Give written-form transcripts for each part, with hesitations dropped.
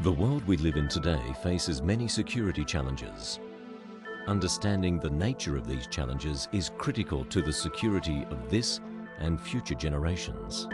The world we live in today faces many security challenges. Understanding the nature of these challenges is critical to the security of this and future generations.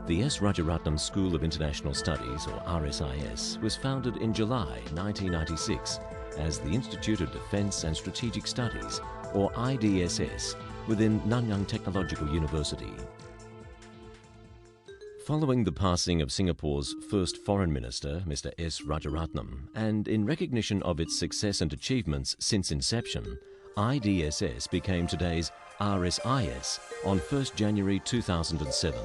The S. Rajaratnam School of International Studies, or RSIS, was founded in July 1996 as the Institute of Defence and Strategic Studies, or IDSS, within Nanyang Technological University. Following the passing of Singapore's first Foreign Minister, Mr. S. Rajaratnam, and in recognition of its success and achievements since inception, IDSS became today's RSIS on 1st January 2007.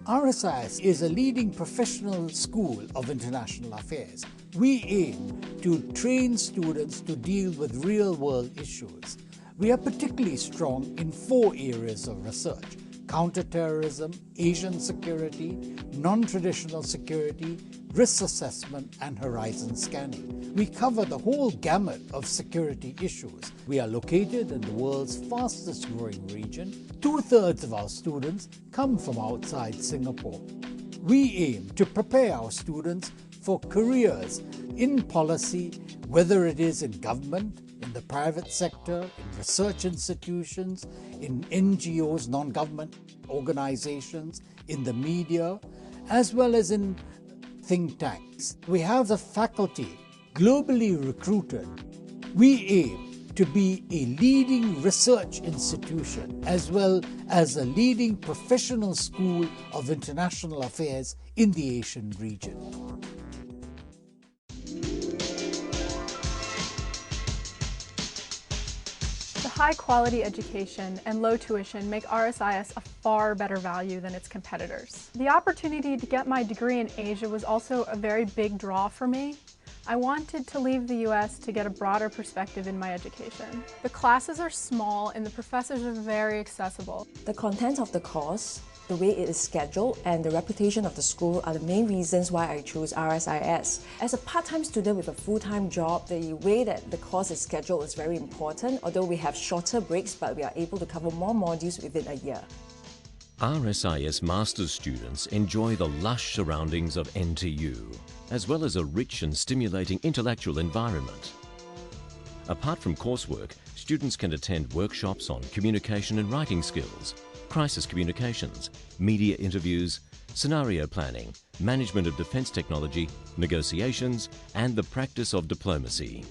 RSIS is a leading professional school of international affairs. We aim to train students to deal with real-world issues. We are particularly strong in 4 areas of research: counterterrorism, Asian security, non-traditional security, risk assessment, and horizon scanning. We cover the whole gamut of security issues. We are located in the world's fastest growing region. 2/3 of our students come from outside Singapore. We aim to prepare our students for careers in policy, whether it is in government, in the private sector, in research institutions, in NGOs, non-government organizations, in the media, as well as in think tanks. We have the faculty globally recruited. We aim to be a leading research institution as well as a leading professional school of international affairs in the Asian region. High-quality education and low tuition make RSIS a far better value than its competitors. The opportunity to get my degree in Asia was also a very big draw for me. I wanted to leave the US to get a broader perspective in my education. The classes are small and the professors are very accessible. The content of the course, the way it is scheduled, and the reputation of the school are the main reasons why I chose RSIS. As a part-time student with a full-time job, the way that the course is scheduled is very important, although we have shorter breaks, but we are able to cover more modules within a year. RSIS Master's students enjoy the lush surroundings of NTU, as well as a rich and stimulating intellectual environment. Apart from coursework, students can attend workshops on communication and writing skills, crisis communications, media interviews, scenario planning, management of defence technology, negotiations, and the practice of diplomacy.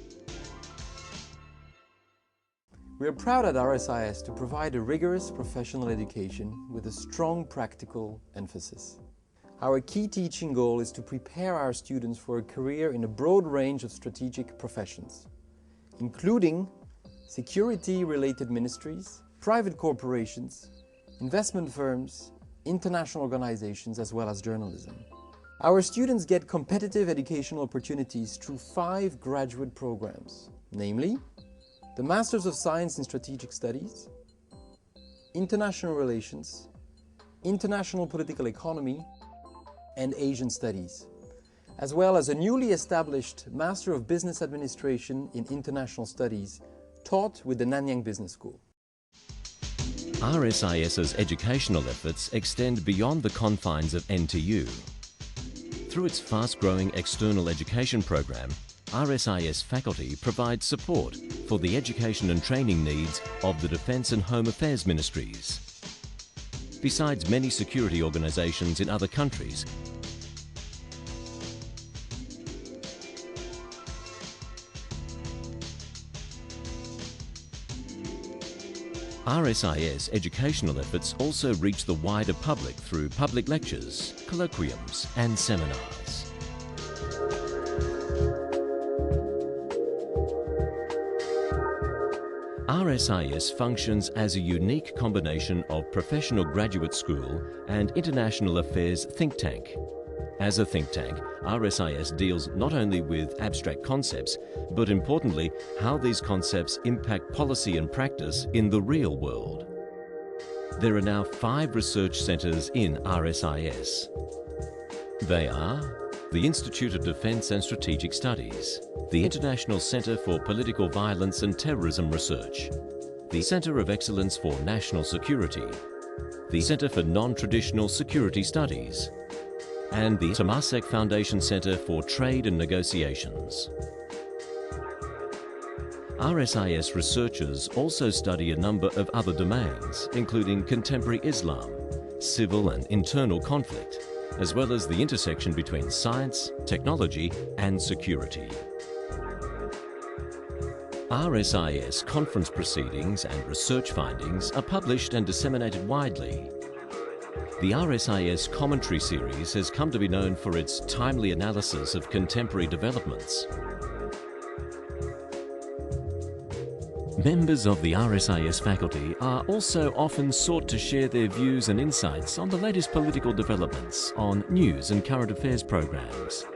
We are proud at RSIS to provide a rigorous professional education with a strong practical emphasis. Our key teaching goal is to prepare our students for a career in a broad range of strategic professions, including security-related ministries, private corporations, investment firms, international organizations, as well as journalism. Our students get competitive educational opportunities through 5 graduate programs, namely the Masters of Science in Strategic Studies, International Relations, International Political Economy, and Asian Studies, as well as a newly established Master of Business Administration in International Studies taught with the Nanyang Business School. RSIS's educational efforts extend beyond the confines of NTU. Through its fast-growing external education program, RSIS faculty provides support for the education and training needs of the Defence and Home Affairs Ministries. Besides many security organisations in other countries, RSIS educational efforts also reach the wider public through public lectures, colloquiums and seminars. RSIS functions as a unique combination of professional graduate school and international affairs think tank. As a think tank, RSIS deals not only with abstract concepts, but importantly, how these concepts impact policy and practice in the real world. There are now 5 research centres in RSIS. They are the Institute of Defence and Strategic Studies, the International Centre for Political Violence and Terrorism Research, the Centre of Excellence for National Security, the Centre for Non-Traditional Security Studies, and the Temasek Foundation Centre for Trade and Negotiations. RSIS researchers also study a number of other domains, including contemporary Islam, civil and internal conflict, as well as the intersection between science, technology and security. RSIS conference proceedings and research findings are published and disseminated widely. The RSIS commentary series has come to be known for its timely analysis of contemporary developments. Members of the RSIS faculty are also often sought to share their views and insights on the latest political developments on news and current affairs programs.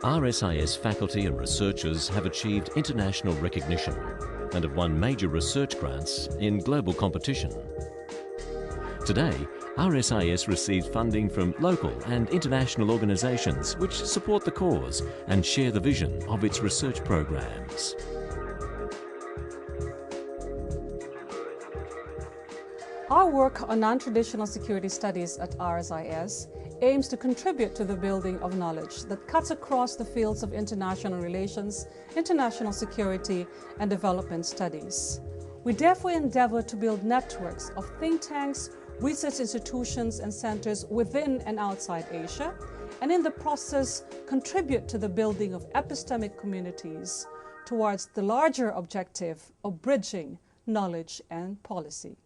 RSIS faculty and researchers have achieved international recognition and have won major research grants in global competition. Today, RSIS receives funding from local and international organisations which support the cause and share the vision of its research programs. Our work on non-traditional security studies at RSIS aims to contribute to the building of knowledge that cuts across the fields of international relations, international security, and development studies. We therefore endeavour to build networks of think tanks, research institutions and centres within and outside Asia, and in the process contribute to the building of epistemic communities towards the larger objective of bridging knowledge and policy.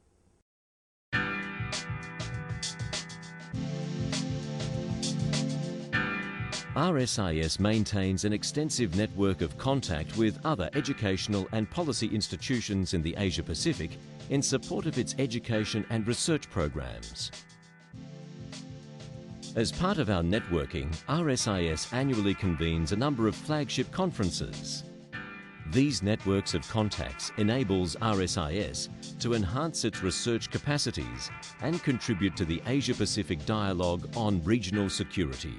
RSIS maintains an extensive network of contact with other educational and policy institutions in the Asia-Pacific in support of its education and research programs. As part of our networking, RSIS annually convenes a number of flagship conferences. These networks of contacts enables RSIS to enhance its research capacities and contribute to the Asia-Pacific dialogue on regional security.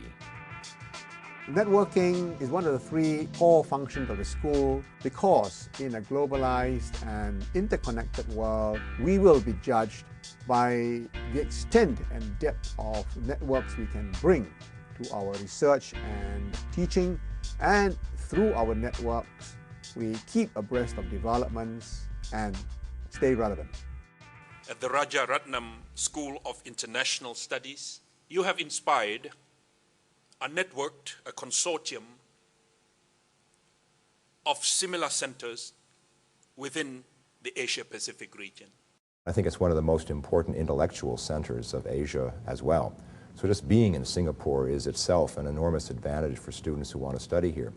Networking is one of the three core functions of the school because in a globalized and interconnected world, we will be judged by the extent and depth of networks we can bring to our research and teaching, and through our networks, we keep abreast of developments and stay relevant. At the Rajaratnam School of International Studies, you have inspired a consortium of similar centers within the Asia-Pacific region. I think it's one of the most important intellectual centers of Asia as well. So just being in Singapore is itself an enormous advantage for students who want to study here.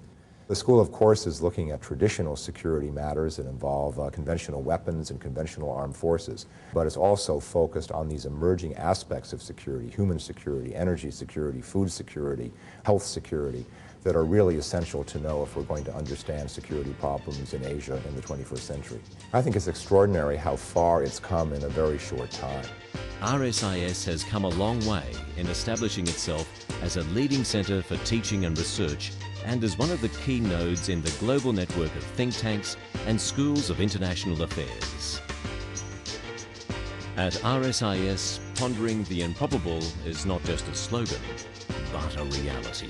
The school, of course, is looking at traditional security matters that involve conventional weapons and conventional armed forces, but it's also focused on these emerging aspects of security, human security, energy security, food security, health security, that are really essential to know if we're going to understand security problems in Asia in the 21st century. I think it's extraordinary how far it's come in a very short time. RSIS has come a long way in establishing itself as a leading centre for teaching and research and as one of the key nodes in the global network of think tanks and schools of international affairs. At RSIS, pondering the improbable is not just a slogan, but a reality.